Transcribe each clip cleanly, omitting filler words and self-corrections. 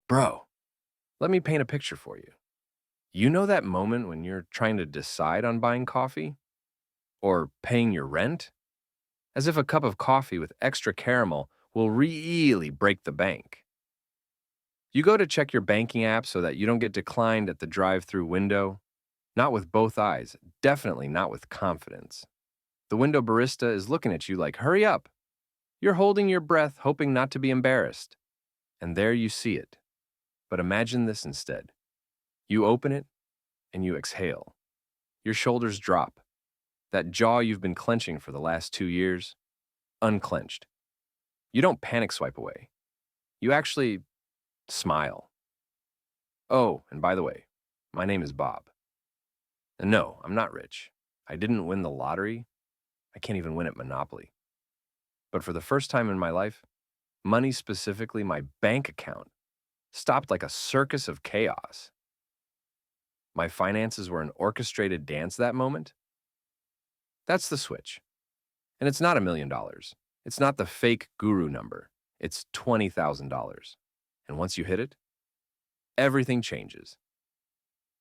Bro, let me paint a picture for you. You know that moment when you're trying to decide on buying coffee or paying your rent? As if a cup of coffee with extra caramel will really break the bank. You go to check your banking app so that you don't get declined at the drive-through window. Not with both eyes, definitely not with confidence. The window barista is looking at you like, hurry up. You're holding your breath, hoping not to be embarrassed. And there you see it. But imagine this instead. You open it and you exhale. Your shoulders drop. That jaw you've been clenching for the last 2 years, unclenched. You don't panic swipe away. You actually smile. Oh, and by the way, my name is Bob. And no, I'm not rich. I didn't win the lottery. I can't even win at Monopoly. But for the first time in my life, money, specifically my bank account, stopped like a circus of chaos. My finances were an orchestrated dance that moment. That's the switch. And it's not $1 million. It's not the fake guru number. It's $20,000. And once you hit it, everything changes.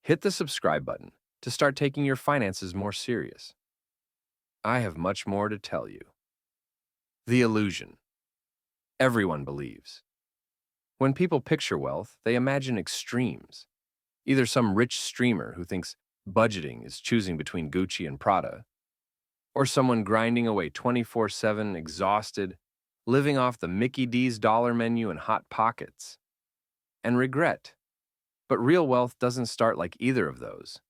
Hit the subscribe button to start taking your finances more serious. I have much more to tell you. The illusion. Everyone believes. When people picture wealth, they imagine extremes. Either some rich streamer who thinks budgeting is choosing between Gucci and Prada, or someone grinding away 24/7, exhausted, living off the Mickey D's dollar menu and hot pockets. And regret. But real wealth doesn't start like either of those.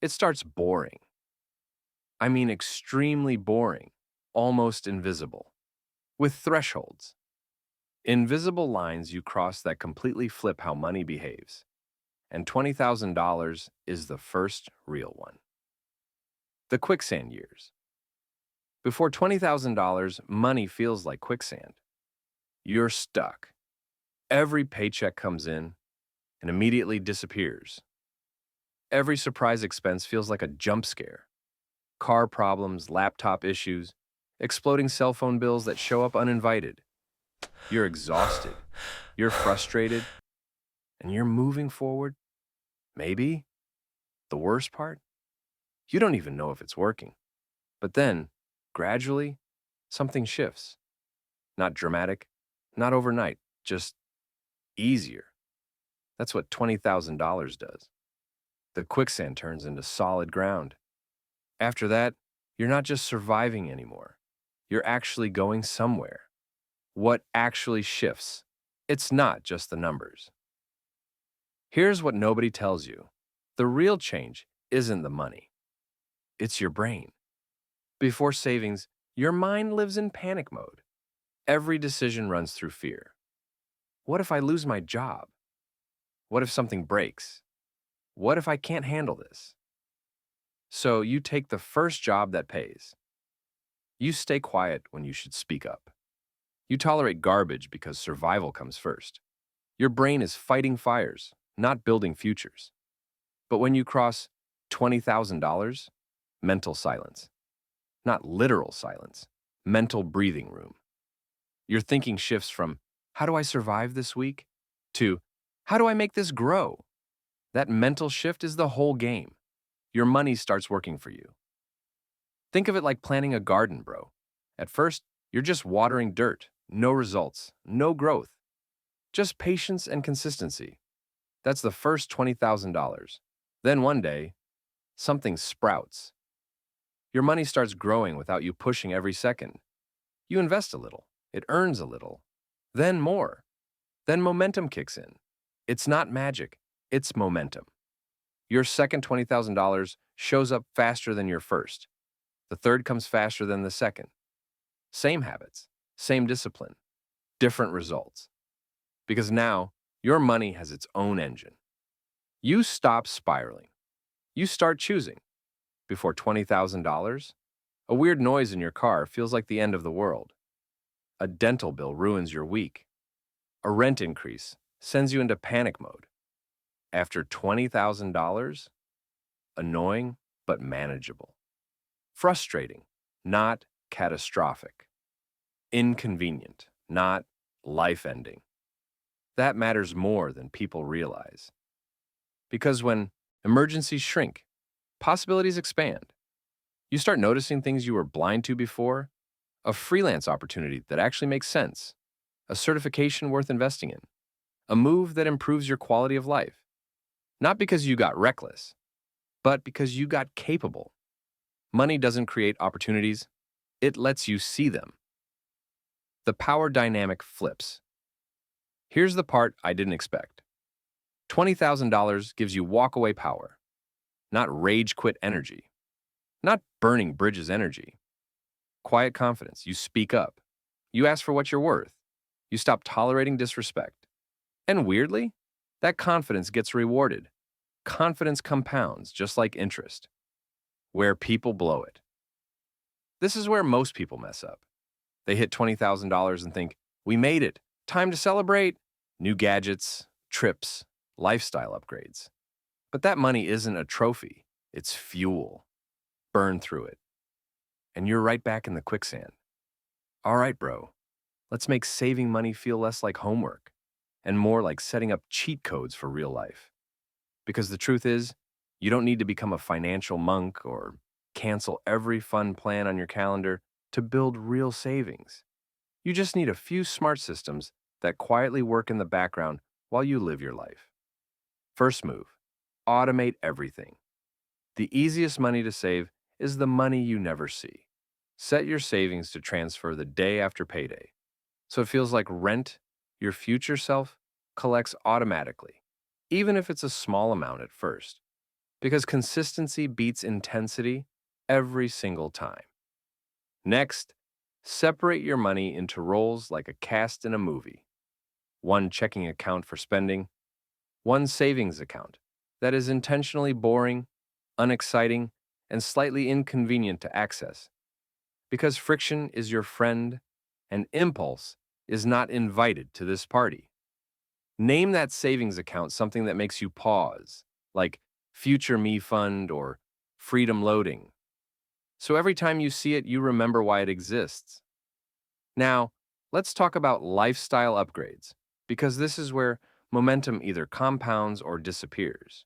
It starts boring. I mean extremely boring, almost invisible, with thresholds. Invisible lines you cross that completely flip how money behaves. And $20,000 is the first real one. The quicksand years. Before $20,000, money feels like quicksand. You're stuck. Every paycheck comes in and immediately disappears. Every surprise expense feels like a jump scare. Car problems, laptop issues, exploding cell phone bills that show up uninvited. You're exhausted. You're frustrated. And you're moving forward. Maybe. The worst part? You don't even know if it's working. But then, gradually, something shifts. Not dramatic, not overnight, just easier. That's what $20,000 does. The quicksand turns into solid ground. After that, you're not just surviving anymore. You're actually going somewhere. What actually shifts? It's not just the numbers. Here's what nobody tells you. The real change isn't the money. It's your brain. Before savings, your mind lives in panic mode. Every decision runs through fear. What if I lose my job? What if something breaks? What if I can't handle this? So you take the first job that pays. You stay quiet when you should speak up. You tolerate garbage because survival comes first. Your brain is fighting fires, not building futures. But when you cross $20,000, mental silence. Not literal silence, mental breathing room. Your thinking shifts from, how do I survive this week? To, how do I make this grow? That mental shift is the whole game. Your money starts working for you. Think of it like planting a garden, bro. At first, you're just watering dirt, no results, no growth. Just patience and consistency. That's the first $20,000. Then one day, something sprouts. Your money starts growing without you pushing every second. You invest a little, it earns a little, then more. Then momentum kicks in. It's not magic, it's momentum. Your second $20,000 shows up faster than your first. The third comes faster than the second. Same habits, same discipline, different results. Because now, your money has its own engine. You stop spiraling. You start choosing. Before $20,000, a weird noise in your car feels like the end of the world. A dental bill ruins your week. A rent increase sends you into panic mode. After $20,000, annoying but manageable. Frustrating, not catastrophic. Inconvenient, not life-ending. That matters more than people realize. Because when emergencies shrink, possibilities expand. You start noticing things you were blind to before, a freelance opportunity that actually makes sense, a certification worth investing in, a move that improves your quality of life. Not because you got reckless, but because you got capable. Money doesn't create opportunities, it lets you see them. The power dynamic flips. Here's the part I didn't expect. $20,000 gives you walkaway power, not rage quit energy, not burning bridges energy. Quiet confidence. You speak up. You ask for what you're worth. You stop tolerating disrespect. And weirdly, that confidence gets rewarded. Confidence compounds just like interest. Where people blow it. This is where most people mess up. They hit $20,000 and think, we made it. Time to celebrate. New gadgets, trips, lifestyle upgrades. But that money isn't a trophy. It's fuel. Burn through it. And you're right back in the quicksand. All right, bro. Let's make saving money feel less like homework and more like setting up cheat codes for real life. Because the truth is, you don't need to become a financial monk or cancel every fun plan on your calendar to build real savings. You just need a few smart systems that quietly work in the background while you live your life. First move, automate everything. The easiest money to save is the money you never see. Set your savings to transfer the day after payday, so it feels like rent your future self collects automatically, even if it's a small amount at first, because consistency beats intensity every single time. Next, separate your money into roles like a cast in a movie. One checking account for spending, one savings account that is intentionally boring, unexciting, and slightly inconvenient to access. Because friction is your friend and impulse is not invited to this party. Name that savings account something that makes you pause, like Future Me Fund or Freedom Loading. So every time you see it, you remember why it exists. Now, let's talk about lifestyle upgrades, because this is where momentum either compounds or disappears.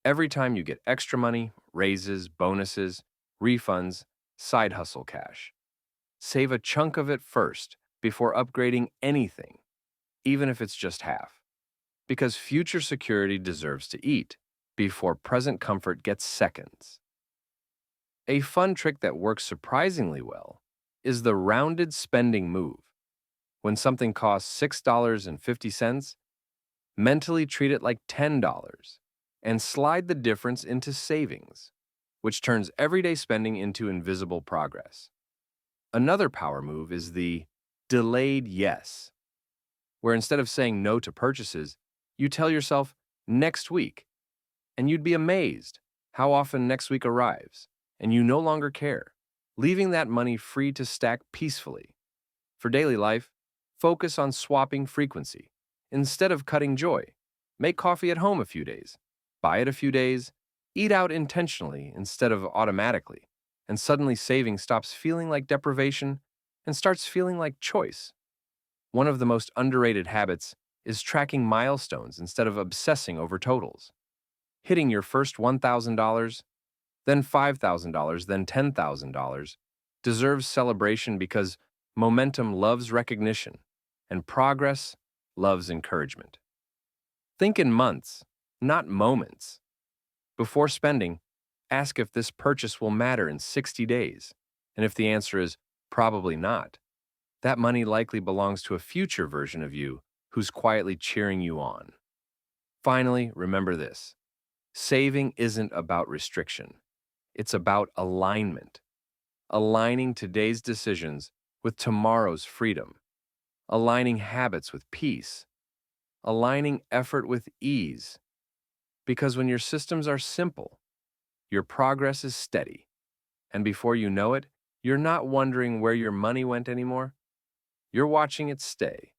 Every time you get extra money, raises, bonuses, refunds, side hustle cash. Save a chunk of it first before upgrading anything, even if it's just half. Because future security deserves to eat before present comfort gets seconds. A fun trick that works surprisingly well is the rounded spending move. When something costs $6.50, mentally treat it like $10 and slide the difference into savings, which turns everyday spending into invisible progress. Another power move is the delayed yes, where instead of saying no to purchases, you tell yourself next week, and you'd be amazed how often next week arrives, and you no longer care, leaving that money free to stack peacefully. For daily life, focus on swapping frequency. Instead of cutting joy, make coffee at home a few days, buy it a few days, eat out intentionally instead of automatically, and suddenly saving stops feeling like deprivation and starts feeling like choice. One of the most underrated habits is tracking milestones instead of obsessing over totals. Hitting your first $1,000, then $5,000, then $10,000 deserves celebration because momentum loves recognition and progress loves encouragement. Think in months, not moments. Before spending, ask if this purchase will matter in 60 days. And if the answer is probably not, that money likely belongs to a future version of you who's quietly cheering you on. Finally, remember this. Saving isn't about restriction. It's about alignment. Aligning today's decisions with tomorrow's freedom. Aligning habits with peace. Aligning effort with ease. Because when your systems are simple, your progress is steady. And before you know it, you're not wondering where your money went anymore. You're watching it stay.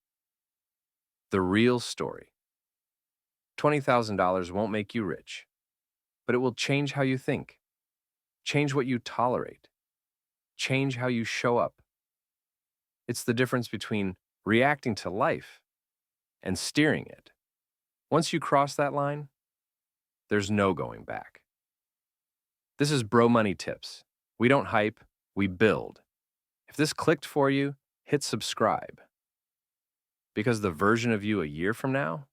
The real story. $20,000 won't make you rich, but it will change how you think, change what you tolerate, change how you show up. It's the difference between reacting to life and steering it. Once you cross that line, there's no going back. This is Bro Money Tips. We don't hype, we build. If this clicked for you, hit subscribe. Because the version of you a year from now,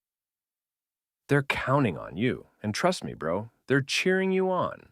they're counting on you. And trust me, bro, they're cheering you on.